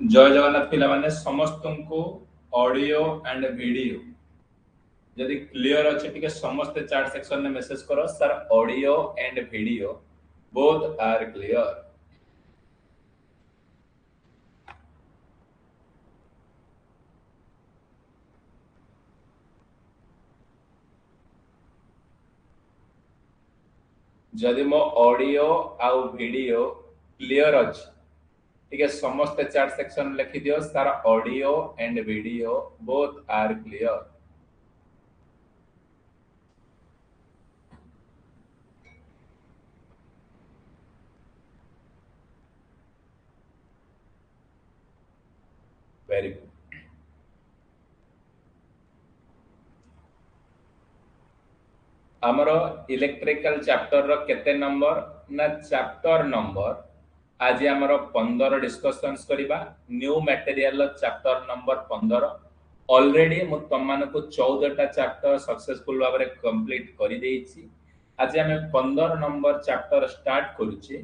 जय जगन्नाथ पिला माने समस्त को ऑडियो एंड वीडियो जदि क्लियर अच्छे टिके समस्त चैट सेक्शन में मेसेज करो sir audio and video both are clear. जदि मो ऑडियो आउ वीडियो क्लियर अच्छे टिके समस्त चैट सेक्शन लिखि दियो sir audio and video both are clear. Very good. आमर इलेक्ट्रिकल चैप्टर रो केते नंबर ना चैप्टर नंबर आज आमर 15 डिस्कशंस करिबा new material chapter number 15 already मु तमन को 14 टा चैप्टर सक्सेसफुल भाबरे कंप्लीट करि देइछि। आज हम 15 नंबर चैप्टर स्टार्ट करूछि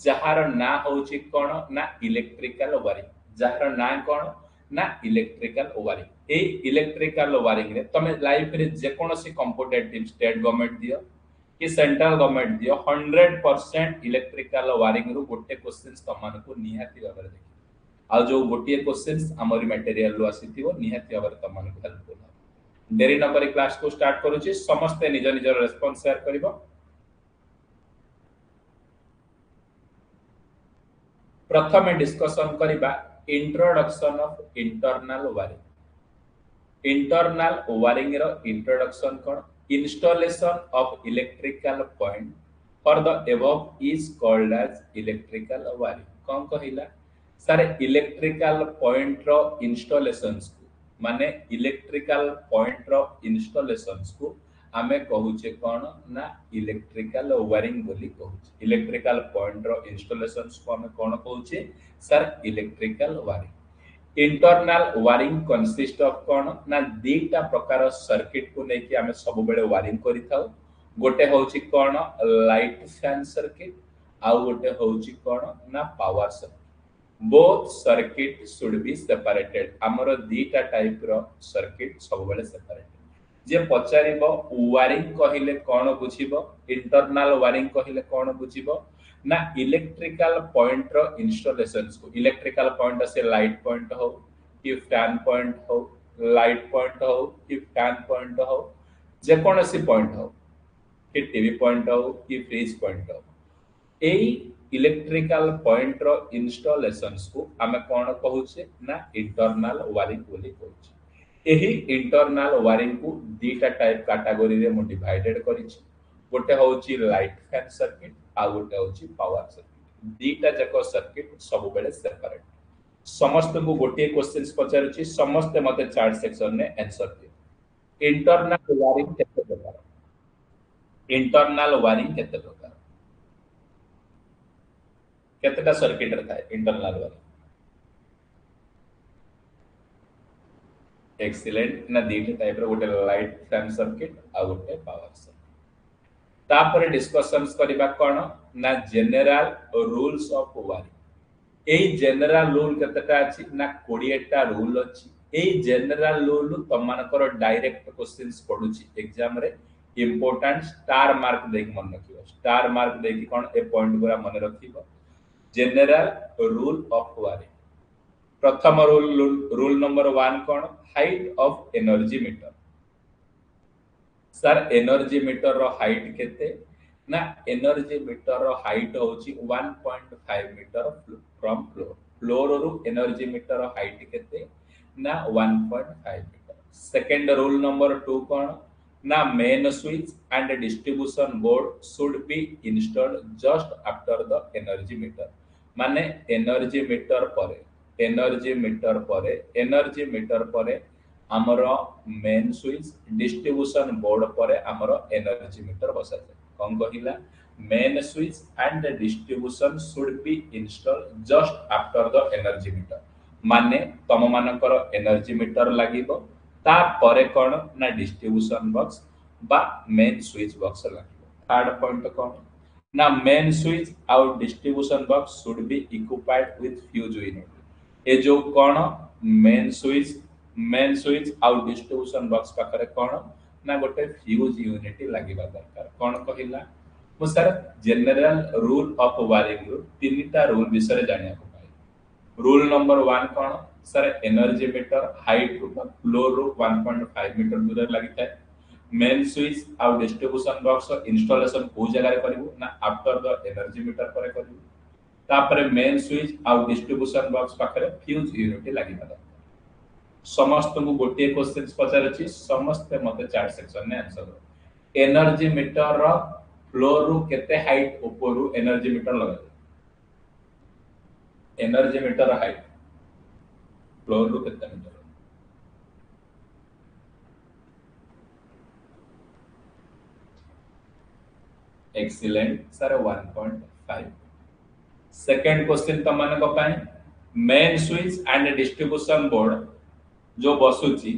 जहार ना होछि कोन ना इलेक्ट्रिकल वायरिंग। जहार ना कोन ना इलेक्ट्रिकल वायरिंग। ए इलेक्ट्रिकल वायरिंग रे तमे लाइफ रे जे कोनोसी कॉम्पिटिटिव स्टेट गवर्नमेंट दियो कि सेंट्रल गवर्नमेंट दियो 100% इलेक्ट्रिकल वायरिंग रु गोटे क्वेश्चंस तमन को निहाती भाबरे देखि आ जो गोटे क्वेश्चंस हमरी मटेरियल रु आसीथिबो निहाती भाबरे तमन को हेल्पफुल हो। देरी न करी क्लास को स्टार्ट करूची समस्त निज निज रेस्पॉन्स शेयर करिवो। प्रथम डिस्कशन करिबा introduction of internal wiring. Internal wiring रो इंट्रोडक्शन कोन installation of electrical point for the above is called as electrical wiring। कौन कहिला सर इलेक्ट्रिकल पॉइंट रो इंस्टॉलेशंस को माने इलेक्ट्रिकल पॉइंट रो इंस्टॉलेशंस को आमे कहूचे कोन ना इलेक्ट्रिकल वायरिंग बोली कहूचे। इलेक्ट्रिकल पॉइंट रो इंस्टॉलेशंस को आमे कोन कहूचे sir electrical wiring. Internal wiring consist of कोन ना दीटा प्रकार सर्किट को लेके आमे सब बेले वायरिंग करि थाउ। गोटे होची कोन लाइट फैन सर्किट आ गोटे होची कोन ना power circuit. Both circuit should be separated. हमरो दीटा टाइप रो सर्किट सब बेले सेपरेटेड। जे पचारिबो वायरिंग कहिले कोन बुझिबो इंटरनल वायरिंग कहिले कोन बुझिबो ना इलेक्ट्रिकल पॉइंट रो इंस्टॉलेशंस को। इलेक्ट्रिकल पॉइंट से लाइट पॉइंट हो कि फैन पॉइंट हो लाइट पॉइंट हो कि फैन पॉइंट हो जे कोनोसी पॉइंट हो कि टीवी पॉइंट हो कि फ्रिज पॉइंट हो एई इलेक्ट्रिकल पॉइंट रो इंस्टॉलेशंस को हमें कोन कहूचे ना इंटरनल वायरिंग बोली कहूचे। एही इंटरनल वायरिंग को दीटा टाइप कैटेगरी रे मु डिवाइडेड करिछि। गोटे होची लाइट फैन सर्किट आ गोटे होची पावर सर्किट। दीटा जको सर्किट सब बेले सेपरेट। समस्त को गोटे क्वेश्चंस पचारुछि समस्त मते चार्ट सेक्शन में आंसर दियो। इंटरनल वायरिंग केते प्रकार इंटरनल वायरिंग केते प्रकार केतेटा सर्किट रहता है इंटरनल वायरिंग। एक्सीलेंट ना दीटा टाइप रो गोटे लाइट फैन सर्किट आ गोटे पावर सर्किट। तापर डिस्कशंस करिबा कोन ना जनरल रूल्स ऑफ वायरिंग। एई जनरल रूल केतेटा अछि ना 20 टा रूल अछि। एई जनरल रूल तमानकर डायरेक्ट क्वेश्चंस पडुछि एग्जाम रे इंपोर्टेंट स्टार मार्क देख मन रखियो। स्टार मार्क देखि कोन ए पॉइंट पूरा मन रखिबो। जनरल रूल ऑफ वायरिंग प्रथम रूल नंबर 1 कोन height of energy meter. Sir energy metre रो हाइट केते ना एनर्जी मीटर रो हाइट होची 1.5 मीटर फ्रॉम फ्लोर। फ्लोर रो एनर्जी मीटर रो हाइट केते ना 1.5 मीटर। सेकंड रूल नंबर 2 कोन ना main switch and distribution board should be installed just after the energy meter. माने एनर्जी मीटर परे हमर मेन स्विच डिस्ट्रीब्यूशन बोर्ड परे हमर एनर्जी मीटर बसा जाय। कोन कहिला main switch and distribution should be installed just after the energy meter. माने तम मानकर एनर्जी मीटर लागिबो ता परे कोन ना डिस्ट्रीब्यूशन बॉक्स बा मेन स्विच बॉक्स लागिबो। थर्ड पॉइंट कोन ना मेन स्विच आउट distribution box should be equipped with fuse unit. ए जो कौन मेन स्विच आउ डिस्ट्रीब्यूशन बॉक्स पाखरे कौन ना गोटे फ्यूज यूनिट लागिबा दरकार कौन कहिला मु sir general rule of wiring रू तीनटा रूल विषय जानिया को पाई रूल नंबर 1 कौन सर एनर्जी मीटर हाइट रू फ्लोर रू 1.5 मीटर दूर लागि थाए मेन स्विच आउ डिस्ट्रीब्यूशन बॉक्स इंस्टॉलेशन को जगह रे करिवो ना आफ्टर द एनर्जी मीटर पर करिवो तापरे मेन स्विच आउ डिस्ट्रीब्यूशन बॉक्स पाखरे फ्यूज यूनिट लागिबा दरकार समस्त को गोटे क्वेश्चन पचारछि समस्त मते चार्ट सेक्शन ने आंसर दो एनर्जी मीटर रो फ्लोर रू केते हाइट ऊपर रू एनर्जी मीटर लगा एनर्जी मीटर हाइट फ्लोर रू केते metre excellent sir 1.5 second question त मन को पाए main switch and distribution board जो बसुची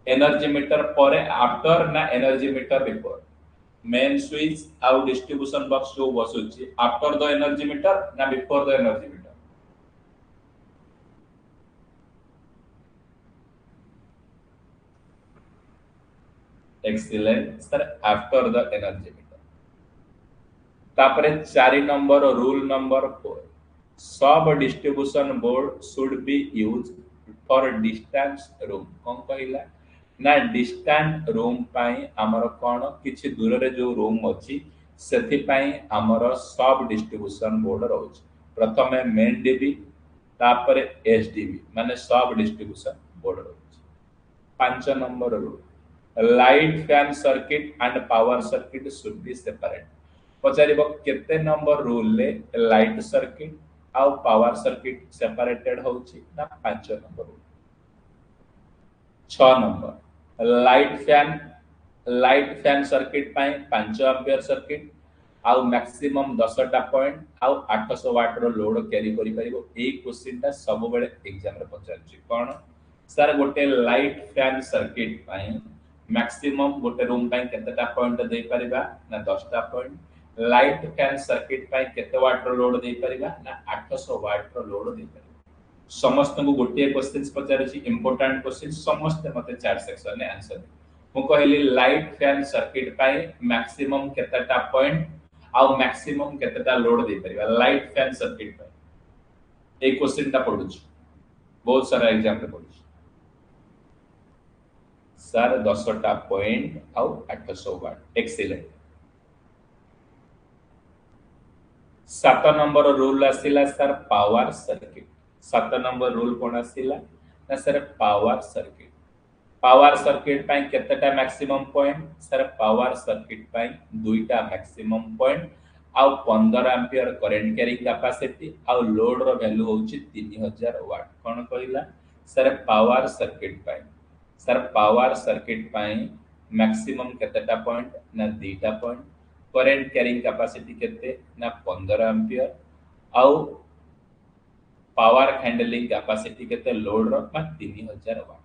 एनर्जी मीटर पर आफ्टर ना energy metre before main switch आउ डिस्ट्रीब्यूशन बॉक्स जो बसुची आफ्टर द एनर्जी मीटर ना before the energy metre excellent sir after the energy metre तापरे 4 नंबर रूल नंबर 4 सब distribution board should B use for distance room कौन कहला ना distant room पाई हमर कोन किछि दूर रे जो रूम अछि सेथि पाई हमर सब डिस्ट्रीब्यूशन बोर्ड रहउछ प्रथमे मेन डीबी तापरे एसडीबी माने सब डिस्ट्रीब्यूशन बोर्ड रहउछ 5 number rule light fan circuit and power circuit should be separate पचारिबो केते नंबर रूल ले लाइट सर्किट आउ पावर सर्किट सेपरेटेड होउची ना 5 number rule 6 number light fan circuit पाई 5 एंपियर सर्किट आउ मैक्सिमम 10 टा पॉइंट आउ 800 वाट रो लोड कैरी करि परिबो ए क्वेश्चन टा सब बेले एग्जाम रे पचारची कोन सर गोटे लाइट फैन सर्किट पाई मैक्सिमम गोटे रूम पाई केतेटा पॉइंट दे परिबा ना 10 टा पॉइंट लाइट फैन सर्किट पाई केते वाट रो लोड दे परिबा ना 800 वाट रो लोड दे परिबा समस्त को गोटे क्वेश्चन पचारछि इंपोर्टेंट क्वेश्चन समस्त मते चार सेक्शन ने आंसर मु कहली लाइट फैन सर्किट पाई मैक्सिमम केतेटा पॉइंट आउ मैक्सिमम केतेटा लोड दे परिबा लाइट फैन सर्किट पाई ए क्वेश्चन ता पढुछ बहुत सारा एग्जाम रे पढुछ सर 10 टा पॉइंट आउ 800 वाट एक्सीलेंट 7 नंबर रूल आसिला sir power circuit 7 number rule कोन आसिला ना सर पावर सर्किट पाई केतेटा maximum point sir power circuit पाई दुईटा मैक्सिमम पॉइंट आउ 15 एंपियर करंट कैरिंग कैपेसिटी आउ लोड रो वैल्यू होची 3000 वाट कोन कहिला सर पावर सर्किट पाई मैक्सिमम केतेटा पॉइंट ना दुईटा पॉइंट करंट कैरिंग कैपेसिटी केते ना 15 एंपियर आउ पावर हैंडलिंग कैपेसिटी केते लोड रो ना 3000 वाट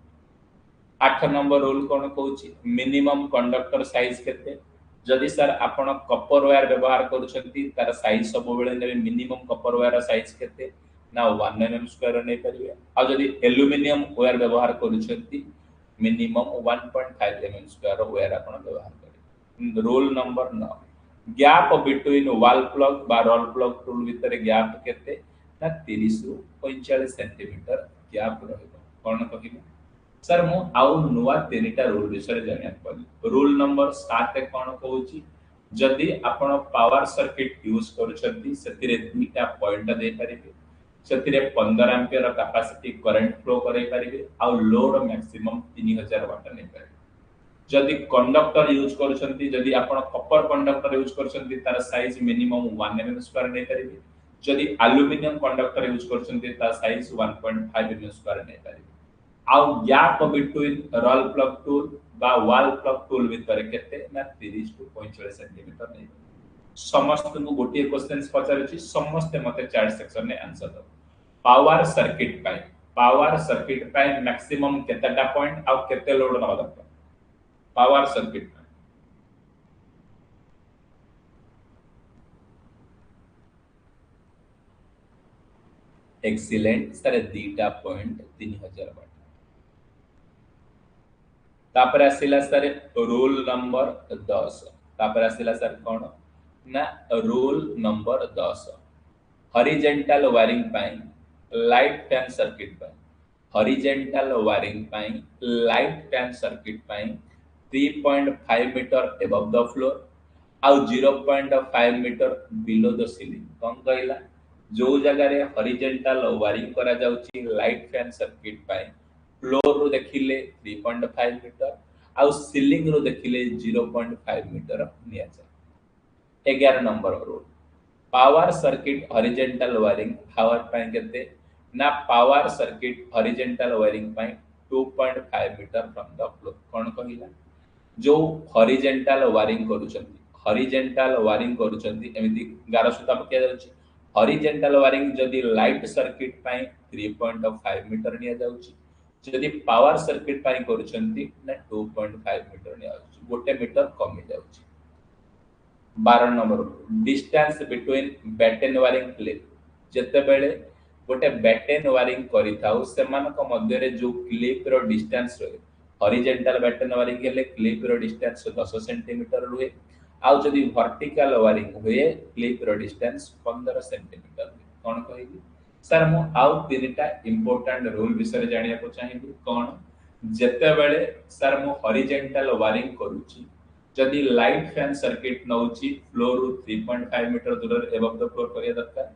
8 नंबर रूल कोन कहूची मिनिमम कंडक्टर साइज केते जदि सर आपण कॉपर वायर व्यवहार करूछंती तार साइज सब बेले ने मिनिमम कॉपर वायर साइज केते ना 1 mm स्क्वायर नै परिबे आ जदि एल्युमिनियम वायर व्यवहार करूछंती मिनिमम 1.5 mm स्क्वायर वायर आपण व्यवहार करी rule number 9 gap between wall plug बा रोल प्लग टूल भीतर गैप केते ना 30 रु 45 सेंटीमीटर गैप रहइबो कोन कहिबो सर मु आउ नुवा तीनटा रूल विषय जानिया पड़ी रूल नंबर 7 कोन कहूची जदि आपण पावर सर्किट यूज करूछंती सेतिरे दुईटा पॉइंट दे परिबे सेतिरे 15 एंपियर कैपेसिटी करंट फ्लो करै परिबे आउ लोड मैक्सिमम 3000 वाट नै परिबे जदि कंडक्टर यूज करूछंती जदि आपण कॉपर कंडक्टर यूज करूछंती तार साइज मिनिमम 1 mm स्क्वायर नै परिबे जदि एल्युमिनियम कंडक्टर यूज करूछंती तार साइज 1.5 mm स्क्वायर नै परिबे आउ gap between rawl plug tool बा वॉल प्लग टूल भीतर केते ना 30 टू 45 सेंटीमीटर नै समस्त को गोटे क्वेश्चन पचारछि समस्त मते चार्ट सेक्शन ने आंसर दो पावर सर्किट पाई मैक्सिमम केतेटा पॉइंट आउ केते लोड न दरकार पावर सर्किट एक्सीलेंट सारे दीटा पॉइंट 3000 वाट। तापर आसिला सर रूल नंबर 10। तापर आसिला सर कोन ना रूल नंबर 10 हॉरिजॉन्टल वायरिंग पाई लाइट फैन सर्किट पाई हॉरिजॉन्टल वायरिंग पाई लाइट फैन सर्किट पाई 3.5 मीटर एबव द फ्लोर आउ 0.5 मीटर बिलो द सीलिंग कोन कहला जो जगह रे हॉरिजॉन्टल वायरिंग करा जाउची लाइट फैन सर्किट पाई फ्लोर रो देखिले 3.5 मीटर आउ सीलिंग रो देखिले 0.5 मीटर निया जाय। 11 number rule power circuit horizontal wiring power पाई केते ना पावर सर्किट हॉरिजॉन्टल वायरिंग पाई 2.5 मीटर फ्रॉम द फ्लोर कोन कहिला जो हॉरिजॉन्टल वायरिंग करूछंती हॉरिजॉन्टल वायरिंग करूछंती एमिति गार सुता पकिया जाउची हॉरिजॉन्टल वायरिंग जदी लाइट सर्किट पाई 3.5 मीटर निया जाउची जदी पावर सर्किट पाई करूछंती ना 2.5 मीटर निया जाउची गोटे मीटर कमी जाउची। 12 number distance between batten wiring clip जते बेले गोटे बैटेन वायरिंग करि थाउ सेमानक मध्य रे जो क्लिप रो डिस्टेंस रहे हॉरिजॉन्टल बैटेन वायरिंग हेले क्लिप रो डिस्टेंस 10 सेंटीमीटर रुहे आउ जदी वर्टिकल वायरिंग हुए क्लिप रो डिस्टेंस 15 सेंटीमीटर कोन कहिली सर मु आउ तीनटा इंपोर्टेंट रूल विषय जानिया को चाहिबी कोन जते बेले सर मु हॉरिजॉन्टल वायरिंग करूची जदि लाइट फैन सर्किट नउची फ्लोर रु 3.5 मीटर दूर एबव द फ्लोर करिया दरकार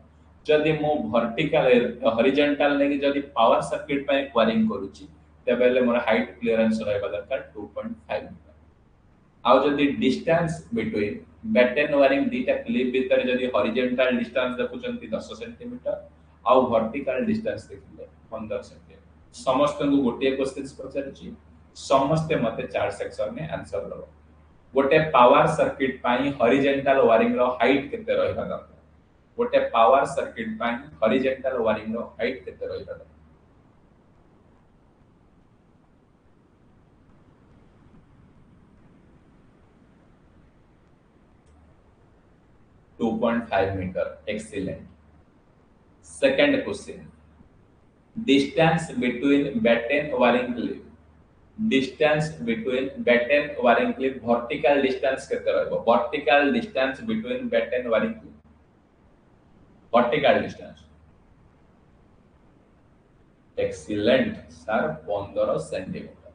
जदि मो वर्टिकल हॉरिजॉन्टल नेकी जदि पावर सर्किट पे वायरिंग करूची तेबेले मोर हाइट क्लियरेंस रहबा दरकार 2.5 मीटर आउ जदि distance between batten wiring दीटा clip भीतर जदि हॉरिजॉन्टल डिस्टेंस देखुचंती 10 सेंटीमीटर आउ वर्टिकल डिस्टेंस देखिले 15 सेंटीमीटर समस्त को गोटे क्वेश्चन पचारछि समस्त मते चार सेक्शन में आंसर दो गोटे पावर सर्किट पाई हॉरिजॉन्टल वायरिंग रो हाइट केते रहबा दरकार गोटे पावर सर्किट पाई हॉरिजॉन्टल वायरिंग रो हाइट केते रहबा दरकार 2.5 metre excellent. Second question distance between batten wiring clip distance between batten wiring clip vertical distance केते रहबो vertical distance between batten wiring clip vertical distance excellent sir 15 centimetre.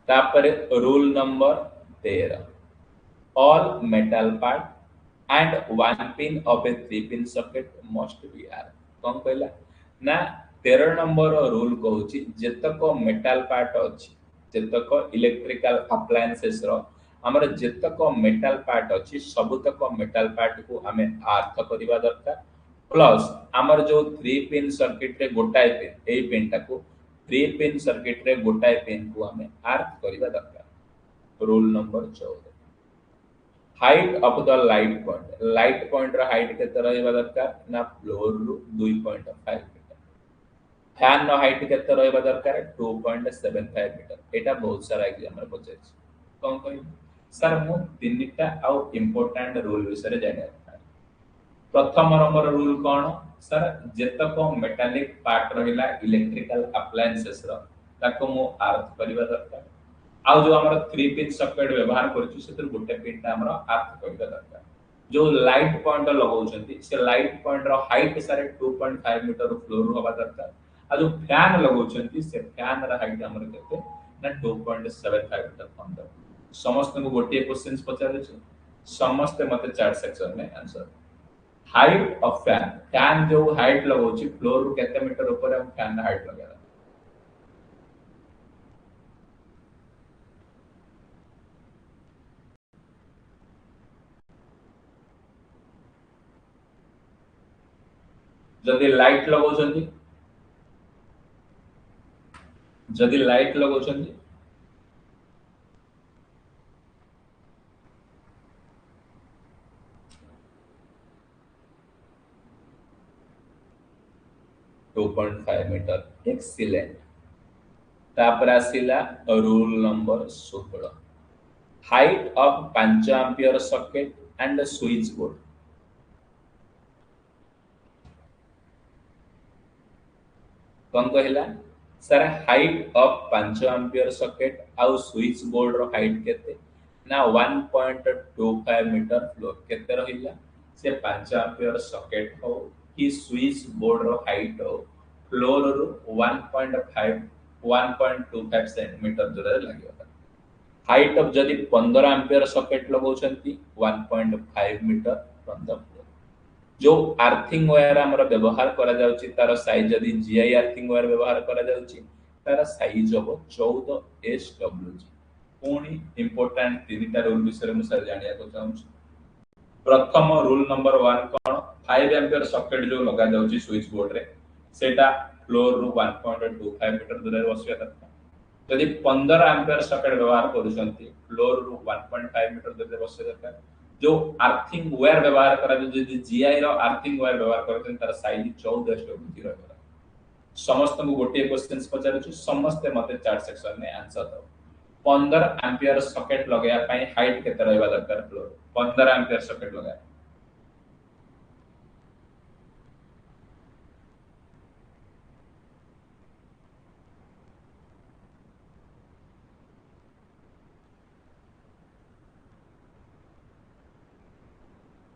तापर rule number 13 all metal part and one pin of a 3 pin socket must be armed कौन कहला ना 13 number rule कहूची जेतक metal part अछि जेतक electrical appliances रो हमर जेतक metal part अछि सबतक metal part को हमें earth करिवा दरकार प्लस हमर जो 3 पिन सर्किट रे गोटाए पिन एई पिन टाको 3 पिन सर्किट रे गोटाए पिन को हमें अर्थ करिवा दरकार। Rule number 14 height of the light point रो हाइट केते रहबा दरकार ना फ्लोर रु 2.5 मीटर फैन नो हाइट केते रहबा दरकार 2.75 मीटर एटा बहुत सारा एग्जाम रे पूछे कोन कहि सर मु तीनटा आउ इंपोर्टेंट रूल विषय जाने प्रथम नंबर रूल कोन सर जेतक मेटालिक पार्ट रहिला इलेक्ट्रिकल अप्लायंसेस रो ताको मु अर्थ करिवा दरकार आउ जो हमर 3 पिन सॉकेट व्यवहार करछु सेतर गोटे पिन ता हमर अर्थ करिवा दरकार जो लाइट पॉइंट लगाउछंती से लाइट पॉइंट रो हाइट सारे 2.5 मीटर फ्लोर होबा दरकार आ जो फैन लगाउछंती से फैन रा हाइट हमर केते ना 2.75 मीटर फंड समस्त को गोटे क्वेश्चंस पचारे छै समस्त मते चार सेक्शन में answer height of fan fan जो हाइट लगाउछि फ्लोर रो केते मीटर ऊपर हम फैन हाइट लगा जदि लाइट लगाउछंती 2.5 मीटर एक्सीलेंट। तापर आसिला rule number 16 height of 5 ampere socket and switch board कौन कहला sir height of 5 ampere socket आउ स्विच बोर्ड रो हाइट केते ना 1.25 मीटर फ्लोर केते रहिला से 5 एम्पियर सॉकेट हो कि स्विच बोर्ड रो हाइट हो फ्लोर रो 1.5 1.25 सेंटीमीटर दूर लागियो हाइट ऑफ जदि 15 एम्पियर सॉकेट लगाउछंती 1.5 मीटर फ्रॉम द फ्लोर जो आर्थिंग वायर हमर व्यवहार करा जाउची तार साइज जदि जीआई आर्थिंग वायर व्यवहार करा जाउची तार साइज हो 14 एसडब्ल्यूजी पुणी इंपोर्टेंट तीनटा रूल विषय में सर जानिया को चाहूँ प्रथम रूल नंबर 1 कोन 5 एम्पियर सॉकेट जो लगा जाउची स्विच बोर्ड रे सेटा फ्लोर रू 1.25 मीटर दूर रे बसिया दरकार जदि 15 एम्पियर सॉकेट व्यवहार करूछंती फ्लोर रू 1.5 मीटर दूर रे बसिया दरकार जो आर्थिंग वायर व्यवहार करा जदि जीआई रो आर्थिंग वायर व्यवहार करछन तार साइज 14 एसडब्ल्यूजी रहबा समस्त को गोटे क्वेश्चंस पचारुछु समस्त मते चार्ट सेक्शन में आंसर दो 15 एम्पियर सॉकेट लगाया पाई हाइट केते रहबा दरकार फ्लोर 15 एम्पियर सॉकेट लगाया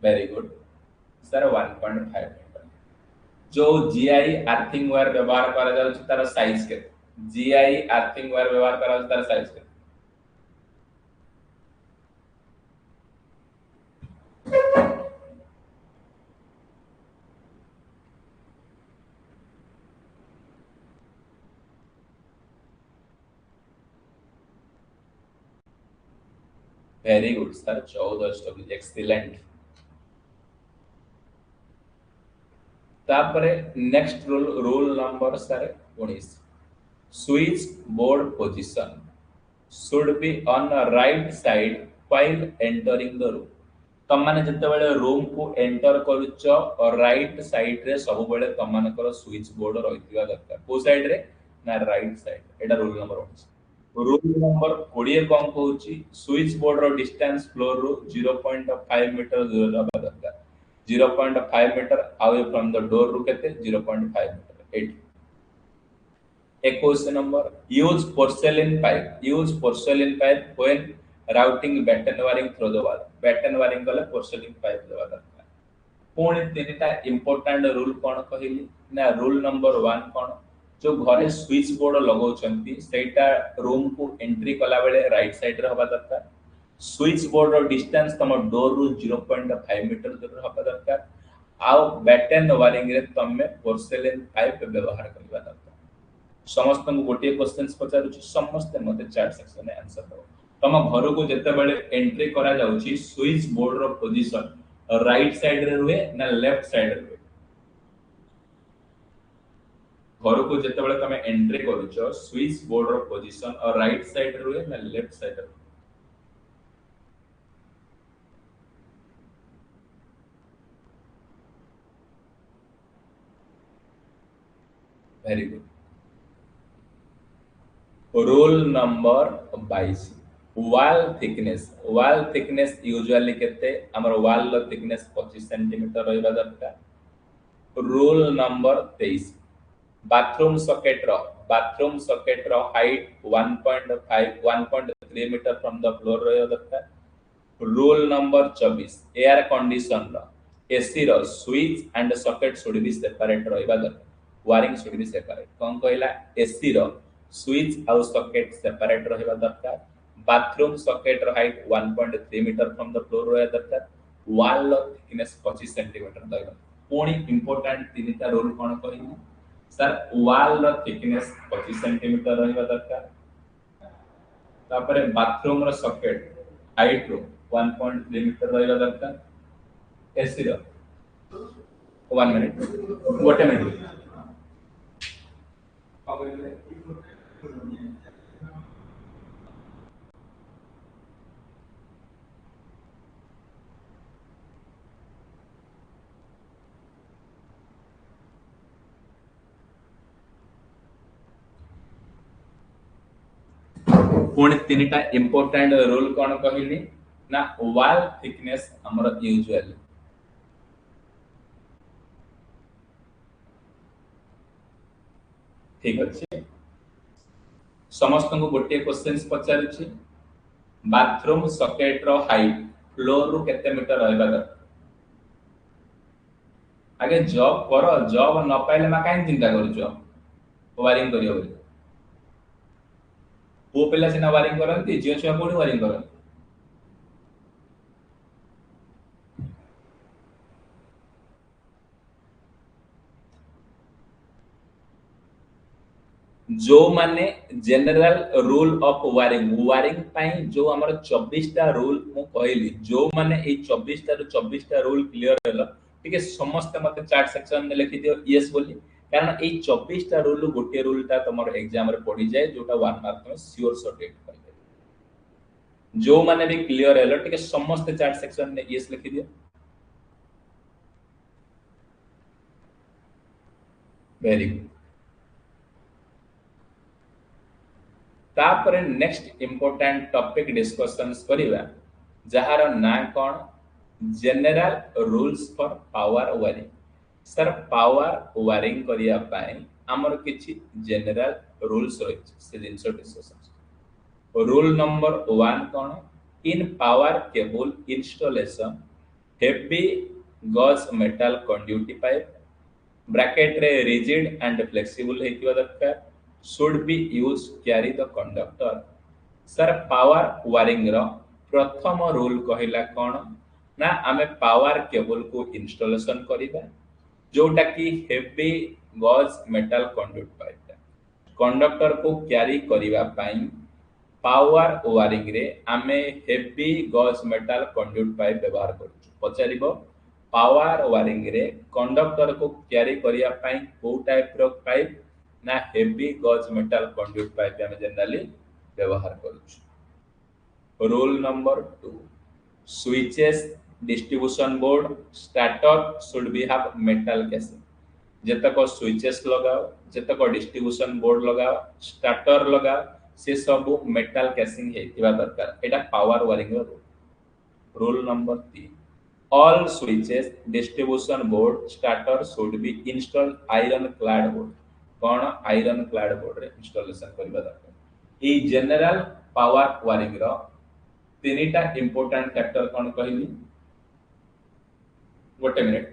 वेरी गुड सर 1.5 मीटर जो जीआई आर्थिंग वायर व्यवहार करा जाउछि तार साइज के जीआई आर्थिंग वायर व्यवहार करा जाउछि तार साइज के very good sir 14 S W excellent तापरे next rule rule number sir 19 switch board position should be on the right side while entering the room तम माने जते बेले रूम को एंटर करूछ राइट साइड रे सब बेले तम मानकर स्विच बोर्ड रहितबा दरकार को साइड रे ना राइट साइड एटा रूल नंबर 1 रूल नंबर 20 कोन कहूची स्विच बोर्ड रो डिस्टेंस फ्लोर रो 0.5 मीटर दूर रहबा दरकार 0.5 metre away from the door रू केते 0.5 metre 8 21 number use porcelain pipe when routing batten wiring through the wall batten wiring कले porcelain pipe देवा दरकार पुणी तीनटा इंपोर्टेंट रूल कोन कहिली ना रूल नंबर 1 कोन जो घरे स्विच बोर्ड लगाउछंती सेटा रूम को एंट्री कला बेले राइट साइड रे होबा दरकार स्विच बोर्ड रो डिस्टेंस तम डोर रू 0.5 मीटर दूर होबा दरकार आउ बैटन वायरिंग रे तमे पोर्सेलेन पाइप व्यवहार करबा दरकार समस्त को गोटे क्वेश्चंस पचारुछि समस्त मते चार्ट सेक्शन में आंसर दो तम घर को जते बेले एंट्री करा जाउछि स्विच बोर्ड रो पोजीशन राइट साइड रे रुहे ना लेफ्ट साइड रे रुहे घर को जते बेले तमे एंट्री करूछो स्विच बोर्ड रो पोजीशन और राइट साइड रे रुहे ना लेफ्ट साइड रे very good rule number 22 wall thickness usually केते हमर वॉल लो थिकनेस 25 सेंटीमीटर रहबा दरकार रूल नंबर 23 बाथरूम सॉकेट रो height 1.5 1.3 metre from the floor रहबा दरकार रूल नंबर 24 एयर कंडीशन रो एसी रो switch and socket should be separate रहबा दरकार वायरिंग शुड बी सेपरेट कोन कहला एसी रो स्विच आउ सॉकेट सेपरेट रहबा दरकार बाथरूम सॉकेट रो height 1.3 metre from the floor रहबा दरकार वॉल रो थिकनेस 25 सेंटीमीटर रहबा पुणी इंपोर्टेंट तीनटा रूल कोन कहिनी सर वॉल रो थिकनेस 25 सेंटीमीटर रहबा दरकार तापरे बाथरूम रो सॉकेट हाइट रो 1.3 मीटर रहबा दरकार एसी रो 1 मिनिट गोटे मिनिट पुणी तीनटा इंपोर्टेंट रूल कोन कहिली ना वॉल थिकनेस हमर यूजुअली ठीक अच्छे समस्त को गोटे क्वेश्चन पचारुछि बाथरूम सॉकेट रो हाइट फ्लोर रु केते मीटर रहबा दरकार आगे जॉब कर जॉब न पाइले मा काई चिंता करूछ वायरिंग करियो बोली पुओ पिला सिना वायरिंग करंती झियो छुआ कोडी वायरिंग करंती जो माने general rule of wiring wiring पाई जो हमर 24 टा रूल मु कहली जो माने ए 24 टा 24 टा रूल क्लियर हैला ठीक है समस्त मते चार्ट सेक्शन में लिखि दियो यस बोली कारण ए 24 टा रूल गोटे रूल टा तमर एग्जाम रे पड़ी जाए जोटा 1 मार्क में श्योर सर्टेट कर जो माने भी क्लियर हैला ठीक है समस्त चार्ट सेक्शन में यस लिखि दियो वेरी गुड तापर नेक्स्ट इंपोर्टेंट टॉपिक डिस्कशंस करिवा जहार ना कोन general rules for power wiring sir power wiring करिया पाए हमर किछि जनरल रूल्स रहि से जिंसो डिस्कशन रूल नंबर 1 कोन in power cable installation heavy gauge metal conductive pipe bracket रे रिजिड एंड फ्लेक्सिबल हेतिवा दरकार should be used carry the conductor sir power wiring रो प्रथम रूल कहिला कोन ना आमे पावर केबल को इंस्टॉलेशन करिबा जोटा की heavy gauge metal conduct pipe conductor को कैरी करिवा पाई पावर वायरिंग रे आमे heavy gauge metal conduct pipe व्यवहार करू पचारिबो पावर वायरिंग रे कंडक्टर को कैरी करिया पाई को टाइप रो पाइप ना heavy gauge metal conduct pipe हमें जनरली व्यवहार करूछु rule number 2 switches distribution board starter should be have metal casing जतक स्विचेस लगाओ जतक डिस्ट्रीब्यूशन बोर्ड लगाओ स्टार्टर लगाओ से सब मेटल केसिंग हेतिबा दरकार एटा power wiring row rule number 3 all switches distribution board starter should be installed iron clad board कौन iron clad board रे इंस्टॉलेशन करबा दरकार ए जनरल पावर वायरिंग रो तीनटा इंपोर्टेंट फैक्टर कौन कहली गोटे मिनिट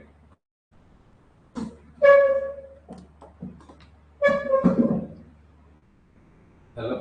हेलो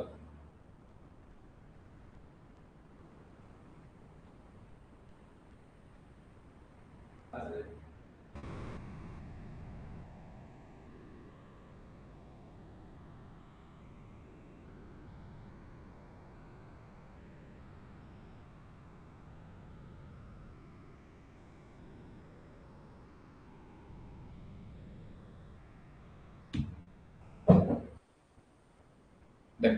देख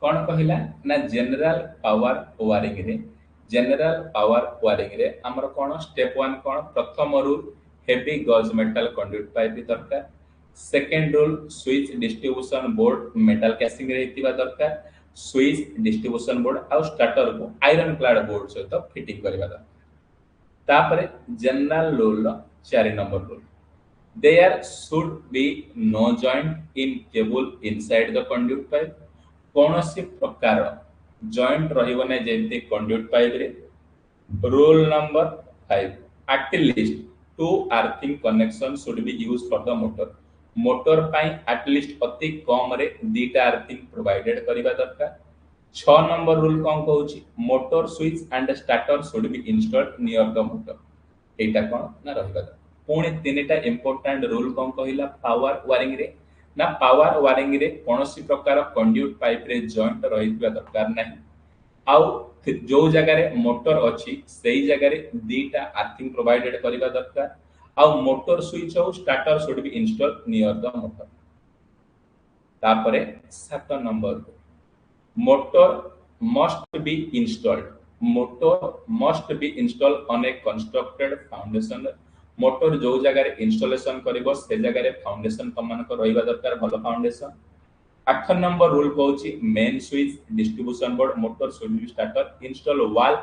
कौन कहला ना जनरल पावर वायरिंग रे हमर कोन स्टेप 1 कोन प्रथम rule heavy gauge metal conduct pipe दरकार second rule switch distribution board metal casing रे हितिबा दरकार स्विच डिस्ट्रीब्यूशन बोर्ड आ स्टार्टर को आयरन क्लाड बोर्ड सहित फिटिंग करबा दरकार तापरे general rule 4 number rule there should be no joint in cable inside the conduit pipe कौनसी प्रकार जॉइंट रहिबो नै जेंति कंडक्ट पाइप रे rule number 5 at least two earthing connection should be used for the motor पाई at least अति कम रे दीटा अर्थिंग प्रोवाइडेड करिबा दरकार 6 नंबर रूल कोन कहूची motor switch and starter should be installed near the motor एटा कोन ना रहिबा पुणी तीनटा इंपोर्टेंट रूल कोन कहिला पावर वायरिंग रे ना पावर वायरिंग रे कोनोसी प्रकार कंडक्ट पाइप रे जॉइंट रहितबा दरकार नाही आउ जो जगह रे मोटर अछि सेही जगह रे दीटा अर्थिंग प्रोवाइडेड करिबा दरकार आउ मोटर स्विच और starter should B install near the motor तापरे 7 number motor must be installed on A constructed foundation motor जो जगह रे इंस्टॉलेशन करिवो से जगह रे फाउंडेशन तमन को रहिबा दरकार भलो फाउंडेशन 8 नंबर रूल कहूची main switch distribution board motor switch starter install wall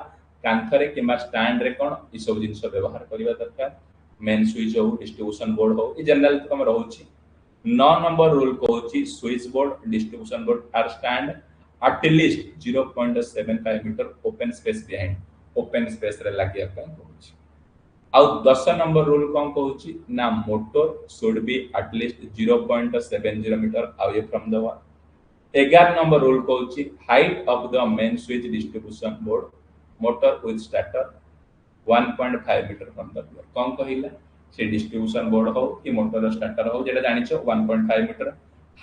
कांथरे किमा स्टैंड रे कोन ई सब जिंस व्यवहार करिबा दरकार मेन स्विच हो डिस्ट्रीब्यूशन बोर्ड हो ई जनरल कम रहउची 9 नंबर रूल कहूची switch board distribution board or stand at least 0.75 metre open space behind open space रे लागिया ପାଇଁ कहूची। आउ 10 नंबर रूल कौन कहूची ना motor should be at least 0.70 metre away from the wall. 11 number rule कहूची height of the main switch distribution board motor with starter 1.5 metre from the floor. कौन कहिला से डिस्ट्रीब्यूशन बोर्ड हो कि मोटर स्टार्टर हो जेटा जानिछो 1.5 metre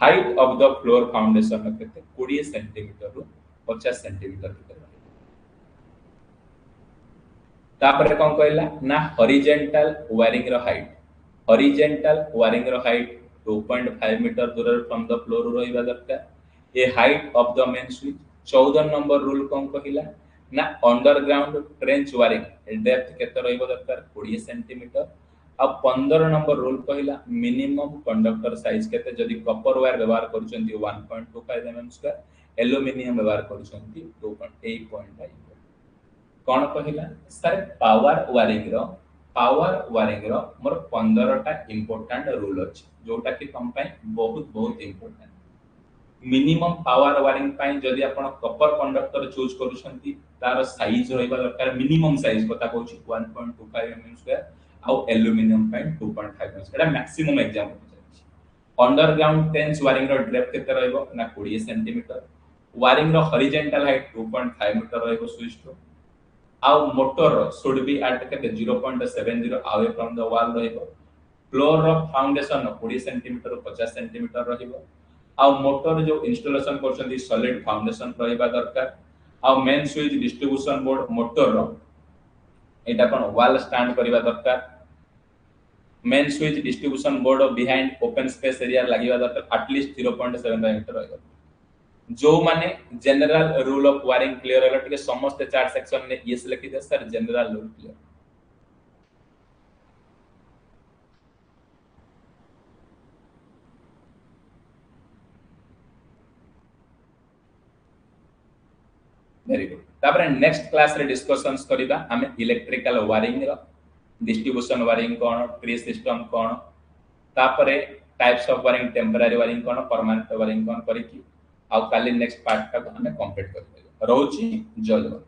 height of the floor foundation केते 20 सेंटीमीटर रु 50 सेंटीमीटर भीतर। तापर कौन कहला ना हॉरिजॉन्टल वायरिंग रो हाइट हॉरिजॉन्टल वायरिंग रो हाइट 2.5 मीटर दूर फ्रॉम द फ्लोर रहिबा दरकार। ए height of the main switch. 14 number rule कौन कहिला ना अंडरग्राउंड ट्रेंच वायरिंग डेप्थ केते रहिबा दरकार 20 सेंटीमीटर। अब 15 नंबर रूल कहिला मिनिमम कंडक्टर साइज केते जदी कॉपर वायर व्यवहार करचंती 1.25 mm स्क्वायर एल्युमिनियम व्यवहार करचंती 2.8.5। कौन कहिला सर पावर वायरिंग रो मोर 15 टा इंपोर्टेंट रूल अछि जोटा कि तुम पय बहुत बहुत इंपोर्टेंट। मिनिमम पावर वायरिंग पय जदी आपण कॉपर कंडक्टर चूज करूछंती तार साइज रहइबा दरकार मिनिमम साइज पता कहूची 1.25 mm स्क्वायर आउ एल्युमिनियम पय 2.5 mm एटा मैक्सिमम एग्जांपल अछि। अंडरग्राउंड ट्रेंच वायरिंग रो डेप्थ केते रहइबो ना 20 सेंटीमीटर। वायरिंग रो हॉरिजॉन्टल हाइट 2.5 मीटर रहइबो स्विच रो। आउ मोटर शुड बी एट केते 0.70 अवे फ्रॉम द वॉल रहइबो। फ्लोर रो फाउंडेशन 20 सेंटीमीटर 50 सेंटीमीटर रहइबो। आउ मोटर जो इंस्टॉलेशन करछंती सॉलिड फाउंडेशन रहइबा दरकार। आउ main switch distribution board motor रो एटा कोन वॉल स्टैंड करिबा दरकार। Main switch distribution board behind open space area लागिबा दरकार एटलीस्ट 0.75 मीटर रहइबो। जो माने general rule of wiring clear होला ठीक है समस्त चार सेक्शन में ये से लिखि दे sir general rule clear. Very good. तापर नेक्स्ट क्लास रे डिस्कशंस करिबा हमें इलेक्ट्रिकल वायरिंग रो डिस्ट्रीब्यूशन वायरिंग कोन ट्री सिस्टम कोन तापर types of wiring temporary wiring कोन परमानेंट वायरिंग कोन करी की आउ काली नेक्स्ट पार्ट का हमें कंप्लीट कर रहउची जय जवान।